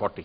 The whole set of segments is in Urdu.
40,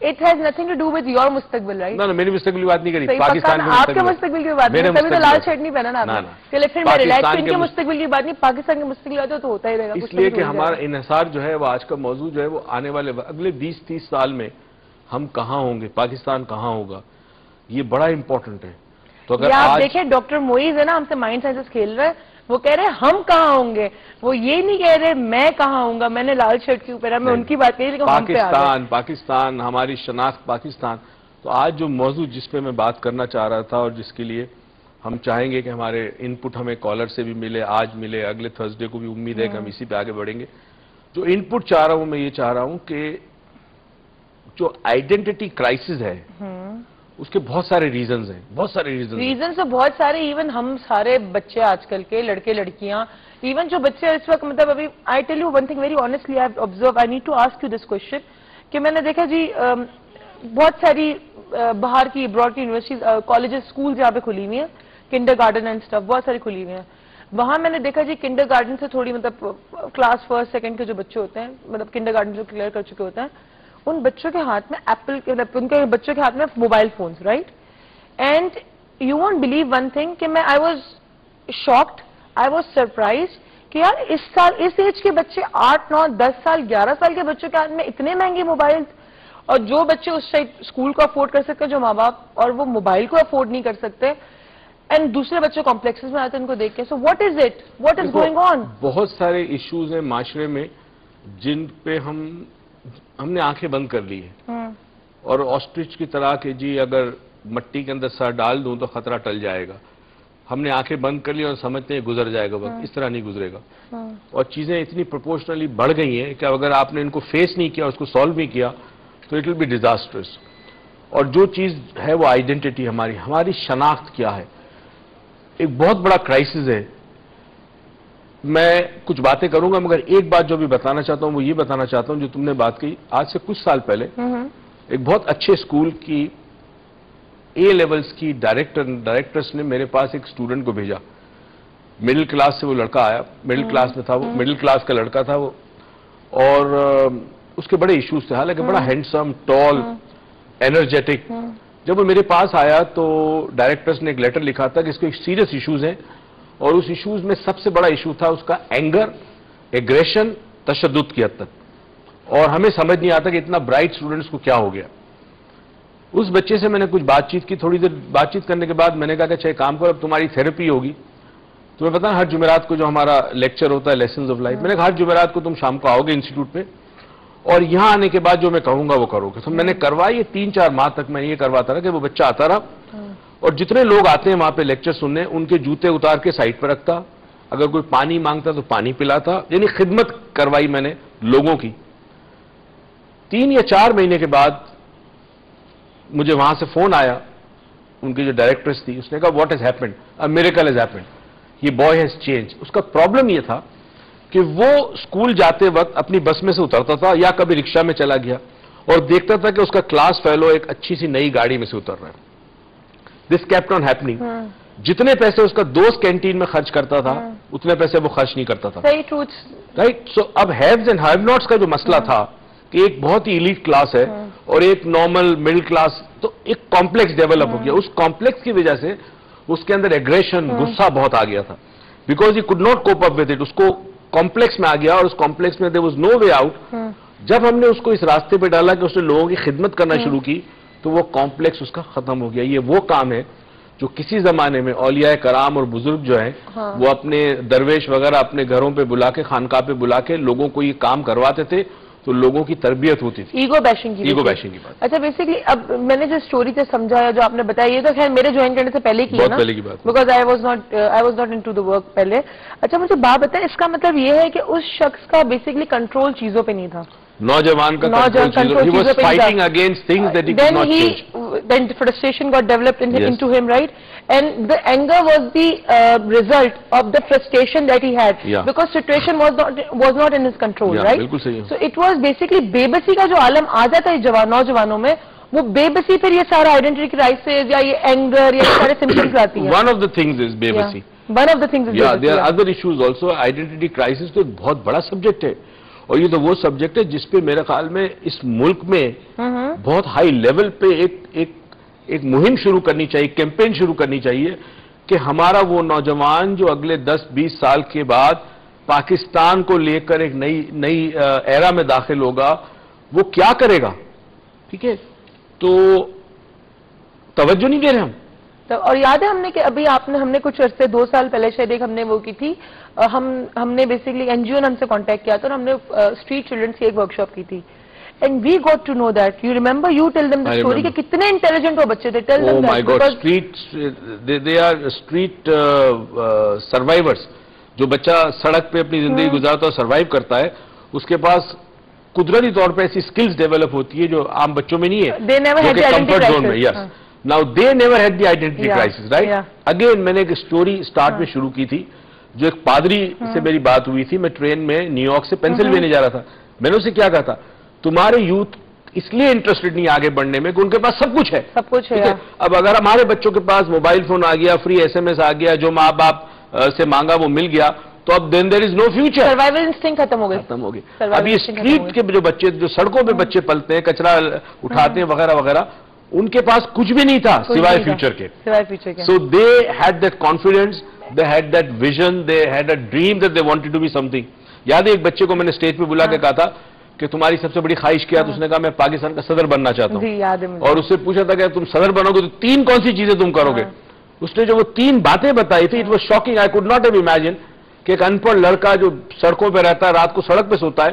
It has nothing to do with your مستقبل, right? نہ میری مستقبل کی بات نہیں کری, پاکستان آپ کے مستقبل کی بات نہیں, تبھی تو لال شرٹ نہیں پہنا نا. چلے پھر میں ریلیکس ان کے مستقبل کی بات نہیں, پاکستان کے مستقبل کی بات تو ہوتا ہی رہے گا. اس لیے کہ ہمارا انحصار جو ہے وہ آج کا موضوع جو ہے وہ آنے والے اگلے 20-30 سال میں ہم کہاں ہوں گے, پاکستان کہاں ہوگا, یہ بڑا امپورٹنٹ ہے. تو اگر آپ دیکھیں ڈاکٹر موئیز ہے نا, ہم سے مائنڈ سائنسز کھیل رہے ہیں, وہ کہہ رہے ہیں ہم کہاں ہوں گے, وہ یہ نہیں کہہ رہے میں کہاں ہوں گا. میں نے لال شرٹ کی اوپر میں ان کی بات کہی, لیکن پاکستان ہماری شناخت پاکستان. تو آج جو موضوع جس پہ میں بات کرنا چاہ رہا تھا اور جس کے لیے ہم چاہیں گے کہ ہمارے ان پٹ ہمیں کالر سے بھی ملے, آج ملے, اگلے تھرسڈے کو بھی امید ہے کہ ہم اسی پہ آگے بڑھیں گے. جو ان پٹ چاہ رہا ہوں میں یہ چاہ رہا ہوں کہ جو آئیڈینٹی کرائسس ہے اس کے بہت سارے ریزنز ہیں, ریزنز تو بہت سارے. ایون ہم سارے بچے آج کل کے لڑکے لڑکیاں, ایون جو بچے اس وقت مطلب ابھی, I tell you one thing very honestly, I have observe, I need to ask you this question, کہ میں نے دیکھا جی بہت ساری باہر کی ابراڈ کی یونیورسٹیز, کالجز, اسکول جہاں پہ کھلی ہوئی ہیں, کنڈر گارڈن اینڈ اسٹف بہت ساری کھلی ہوئی ہیں. وہاں میں نے دیکھا جی کنڈر گارڈن سے تھوڑی مطلب کلاس فرسٹ سیکنڈ کے جو بچے ہوتے ہیں, مطلب کنڈر گارڈن جو کلیئر کر چکے ہوتے ہیں, ان بچوں کے ہاتھ میں ایپل, ان کے بچوں کے ہاتھ میں mobile phones, right. And you won't blue one thing کہ میں I was shocked, I was surprise کہ یار اس سال اس ایج کے بچے 8, 9, 10 سال 11 سال کے بچوں کے ہاتھ میں اتنے مہنگے موبائل, اور جو بچے اس سائڈ اسکول کو افورڈ کر سکتے ہیں, جو ماں باپ, اور وہ موبائل کو افورڈ نہیں کر سکتے, اینڈ دوسرے بچے کمپلیکسز میں آتے ہیں ان کو دیکھ کے. So what is it, what is going on? بہت سارے ایشوز ہیں معاشرے میں جن پہ ہم نے آنکھیں بند کر لی ہیں, اور آسٹرچ کی طرح کہ جی اگر مٹی کے اندر سر ڈال دوں تو خطرہ ٹل جائے گا, ہم نے آنکھیں بند کر لی اور سمجھتے ہیں گزر جائے گا وقت. اس طرح نہیں گزرے گا, اور چیزیں اتنی پروپورشنلی بڑھ گئی ہیں کہ اگر آپ نے ان کو فیس نہیں کیا, اس کو سالو نہیں کیا, تو اٹ ول بی ڈیزاسٹرس. اور جو چیز ہے وہ آئیڈینٹی, ہماری شناخت کیا ہے, ایک بہت بڑا کرائسس ہے. میں کچھ باتیں کروں گا, مگر ایک بات جو بھی بتانا چاہتا ہوں وہ یہ بتانا چاہتا ہوں, جو تم نے بات کی آج سے کچھ سال پہلے ایک بہت اچھے اسکول کی اے لیولز کی ڈائریکٹرس نے میرے پاس ایک اسٹوڈنٹ کو بھیجا. مڈل کلاس سے وہ لڑکا آیا, مڈل کلاس میں تھا وہ, مڈل کلاس کا لڑکا تھا وہ, اور اس کے بڑے ایشوز تھے, حالانکہ بڑا ہینڈسم, ٹال, انرجیٹک. جب وہ میرے پاس آیا تو ڈائریکٹرس نے ایک لیٹر لکھا تھا کہ اس کو ایک سیریس ایشوز ہیں, اور اس ایشوز میں سب سے بڑا ایشو تھا اس کا اینگر, ایگریشن, تشدد کی حد تک. اور ہمیں سمجھ نہیں آتا کہ اتنا برائٹ اسٹوڈنٹس کو کیا ہو گیا. اس بچے سے میں نے کچھ بات چیت کی, تھوڑی دیر بات چیت کرنے کے بعد میں نے کہا کہ اچھا ایک کام کرو, اب تمہاری تھیراپی ہوگی. تمہیں پتا ہر جمعرات کو جو ہمارا لیکچر ہوتا ہے لیسنز آف لائف, میں نے کہا ہر جمعرات کو تم شام کو آؤ گے انسٹیٹیوٹ پہ, اور یہاں آنے کے بعد جو میں کہوں گا وہ کرو گے. تو میں نے کروائی, یہ 3-4 ماہ تک میں یہ کرواتا رہا کہ وہ بچہ آتا رہا, اور جتنے لوگ آتے ہیں وہاں پہ لیکچر سننے, ان کے جوتے اتار کے سائڈ پہ رکھتا, اگر کوئی پانی مانگتا تو پانی پلاتا, یعنی خدمت کروائی میں نے لوگوں کی. 3 یا 4 مہینے کے بعد مجھے وہاں سے فون آیا, ان کی جو ڈائریکٹرس تھی, اس نے کہا what has happened, a miracle has happened, یہ بوائے ہیز چینج. اس کا پرابلم یہ تھا کہ وہ اسکول جاتے وقت اپنی بس میں سے اترتا تھا یا کبھی رکشہ میں چلا گیا اور دیکھتا تھا کہ اس کا کلاس فیلو ایک اچھی سی نئی گاڑی میں سے اتر رہا ہے. دس کیپٹ آن ہیپننگ. جتنے پیسے اس کا دوست کینٹین میں خرچ کرتا تھا اتنے پیسے وہ خرچ نہیں کرتا تھا. رائٹ. سو اب ہیوز اینڈ ہیو ناٹس کا جو مسئلہ تھا کہ ایک بہت ہی ایلیٹ کلاس ہے اور ایک نارمل مڈل کلاس, تو ایک کمپلیکس ڈیولپ ہو گیا. اس کمپلیکس کی وجہ سے اس کے اندر ایگریشن, غصہ بہت آ گیا تھا, because he could not cope up with it. اس کو کمپلیکس میں آ گیا, اور اس کمپلیکس میں there was no way out. جب ہم نے اس کو اس راستے پہ ڈالا کہ اس نے لوگوں کی خدمت کرنا شروع کی, تو وہ کمپلیکس اس کا ختم ہو گیا. یہ وہ کام ہے جو کسی زمانے میں اولیاء کرام اور بزرگ جو ہیں وہ اپنے درویش وغیرہ اپنے گھروں پہ بلا کے, خانقاہ پہ بلا کے لوگوں کو یہ کام کرواتے تھے, تو لوگوں کی تربیت ہوتی تھی. ایگو بیشنگ کی بات. اچھا, بیسیکلی اب میں نے جو اسٹوری سے سمجھایا, جو آپ نے بتایا, یہ تو خیر میرے جوائن کرنے سے پہلے کی ہے نا, پہلے کی بات, because I was not into the work پہلے. اچھا مجھے بات بتائیں, اس کا مطلب یہ ہے کہ اس شخص کا بیسیکلی کنٹرول چیزوں پہ نہیں تھا, نوجوان کا control fighting against things that he could not change. Then frustration got developed into him, right? And the anger was the result of the frustration that he had, because situation was not in his control, right? بالکل صحیح. So it was basically بےبسی کا جو عالم آ جاتا ہے نوجوانوں میں, وہ بےبسی پھر یہ سارا آئیڈینٹی کرائسس یا یہ اینگر یا سارے سمپٹمز آتی ہیں. One of the things is بےبسی. One of the things is there are other issues also. Identity crisis تو ایک بہت بڑا سبجیکٹ ہے, اور یہ تو وہ سبجیکٹ ہے جس پہ میرے خیال میں اس ملک میں بہت ہائی لیول پہ ایک مہم شروع کرنی چاہیے، کیمپین شروع کرنی چاہیے کہ ہمارا وہ نوجوان جو اگلے 10-20 سال کے بعد پاکستان کو لے کر ایک نئی ایرا میں داخل ہوگا، وہ کیا کرے گا. ٹھیک ہے، تو توجہ نہیں دے رہے ہم. اور یاد ہے ہم نے کہ ابھی ہم نے کچھ عرصے 2 سال پہلے شاید ایک ہم نے وہ کی تھی، ہم نے بیسکلی این جی او نے ہم سے کانٹیکٹ کیا تھا اور ہم نے اسٹریٹ چلڈرنس کی ایک ورکشاپ کی تھی. And we got to know that you remember you tell them the story کہ کتنے انٹیلیجنٹ وہ بچے تھے. Tell them my god, they are street survivors. جو بچہ سڑک پہ اپنی زندگی گزارتا ہے، سروائیو کرتا ہے، اس کے پاس قدرتی طور پہ ایسی سکلز ڈیولپ ہوتی ہے جو عام بچوں میں نہیں ہے، کمفرٹ زون میں. Yes, now they never had the identity crisis, right. Again میں نے ایک اسٹوری اسٹارٹ میں شروع کی تھی. جو ایک پادری سے میری بات ہوئی تھی، میں ٹرین میں نیو یارک سے پینسلوینیا جا رہا تھا. میں نے اسے کیا کہا تھا، تمہارے یوتھ اس لیے انٹرسٹڈ نہیں آگے بڑھنے میں کہ ان کے پاس سب کچھ ہے. سب کچھ ہے. اب اگر ہمارے بچوں کے پاس موبائل فون آ گیا، فری ایس ایم ایس آ گیا، جو ماں باپ سے مانگا وہ مل گیا، تو اب دین دیر از نو فیوچر. سروائیول انسٹنکٹ ختم ہو گئی. اب یہ اسٹریٹ کے جو بچے، جو سڑکوں پہ بچے پلتے ہیں، کچرا اٹھاتے ہیں وغیرہ وغیرہ، ان کے پاس کچھ بھی نہیں تھا سوائے فیوچر کے. So they had that confidence, they had that vision, they had a dream that they wanted to be something. یاد ہے ایک بچے کو میں نے اسٹیج پہ بلا کے کہا تھا کہ تمہاری سب سے بڑی خواہش کیا؟ تو اس نے کہا میں پاکستان کا صدر بننا چاہتا ہوں. اور اس سے پوچھا تھا کہ تم صدر بنو گے تو 3 کون سی چیزیں تم کرو گے؟ اس نے جو وہ 3 باتیں بتائی تھی، it was shocking. I could not have imagine کہ ایک ان پڑھ لڑکا جو سڑکوں پہ رہتا ہے، رات کو سڑک پہ سوتا ہے،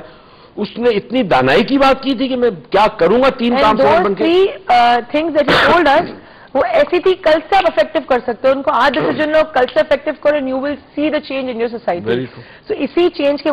اس نے اتنی دانائی کی بات کی تھی کہ میں کیا کروں گا 3 کام صدر بن کے. Things that he told us وہ ایسی تھی، کل سے آپ افیکٹو کر سکتے ہو ان کو. آج ڈیسیجن لو، کل سے افیکٹو کرو، and you will see the change in your society. So اسی چینج کے